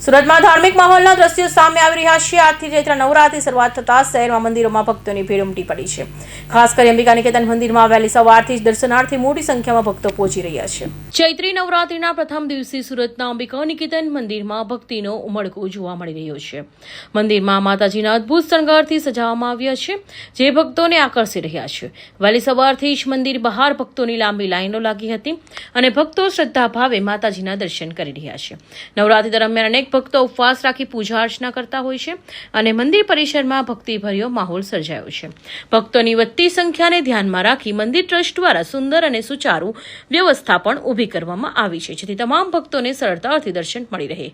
સુરતમાં ધાર્મિક માહોલના દ્રશ્યો સામે આવી રહ્યા છે। આજથી ચૈત્ર નવરાત્રી શરૂઆત થતા શહેરમાં મંદિરોમાં ભક્તોની ભીડ ઉમટી પડી છે। ખાસ કરી અંબિકા નિકેતન મંદિરમાં વહેલી સવારથી જ દર્શનાર્થી મોટી સંખ્યામાં ભક્તો પહોંચી રહ્યા છે। ચૈત્રી નવરાત્રીના પ્રથમ દિવસે સુરતના અંબિકા નિકેતન મંદિરમાં ભક્તિનો ઉમળકો જોવા મળી રહ્યો છે। મંદિરમાં માતાજીના અદ્ભુત શણગારથી સજાવવામાં આવ્યા છે, જે ભક્તોને આકર્ષી રહ્યા છે। વહેલી સવારથી જ મંદિર બહાર ભક્તોની લાંબી લાઈનો લાગી હતી અને ભક્તો શ્રદ્ધાભાવે માતાજીના દર્શન કરી રહ્યા છે। નવરાત્રી દરમિયાન અનેક ભક્તો ઉપવાસ રાખી પૂજા અર્ચના કરતા હોય છે અને મંદિર પરિસરમાં ભક્તિભર્યો માહોલ સર્જાયો છે। ભક્તોની વધતી સંખ્યાને ધ્યાનમાં રાખી મંદિર ટ્રસ્ટ દ્વારા સુંદર અને સુચારુ વ્યવસ્થા પણ ઊભી કરવામાં આવી છે, જેથી તમામ ભક્તોને સરળતાથી દર્શન મળી રહે।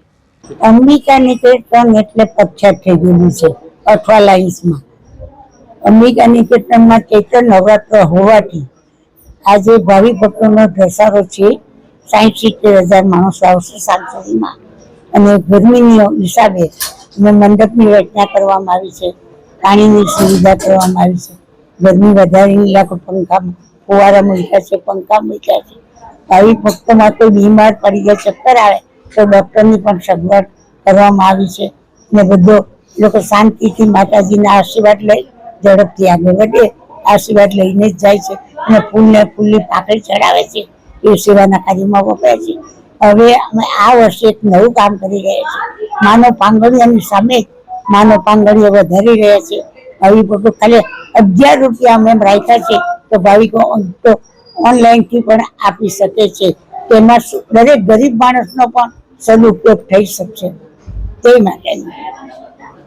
અંબિકા નિકેતન એટલે પ્રખ્યાત થઈ ગયેલું છે અઠવા લાઇન્સમાં। અંબિકા નિકેતનમાં ચૈત્ર નવરાત્ર હોવાથી આજે ભાવિ ભક્તોનો ધસારો છે। 60-70 માણસો આવશે સાંજ સુધીમાં અને ગરમીની હિસાબે મંડપની રચના કરવામાં આવી છે, પાણીની સુવિધા કરવામાં આવી છે, ગરમી વધારીને લાખો પંખા ફુવારા મૂક્યા છે, પંખા મૂક્યા છે। આવી ભક્તોમાં કોઈ બીમાર પડી જાય, ચક્કર આવે તો ડૉક્ટરની પણ સગવડ કરવામાં આવી છે અને બધો લોકો શાંતિથી માતાજીના આશીર્વાદ લઈ ઝડપથી આગળ વધે, આશીર્વાદ લઈને જ જાય છે અને ફૂલની પાકડી ચડાવે છે, એ સેવાના કાર્યમાં વપરાય છે। હવે અમે આ વર્ષે એક નવું કામ કરી રહ્યા છીએ। માનવ પાંગળીઓની સામે માનવ પાંગળીઓ વધારી રહ્યા છે। આવી બધું ખાલી 11 રૂપિયા અમે રાખ્યા છે, તો ભાવિકો તો ઓનલાઈનથી પણ આપી શકે છે। તેમાં દરેક ગરીબ માણસનો પણ સદુપયોગ થઈ શકશે, તે માટે।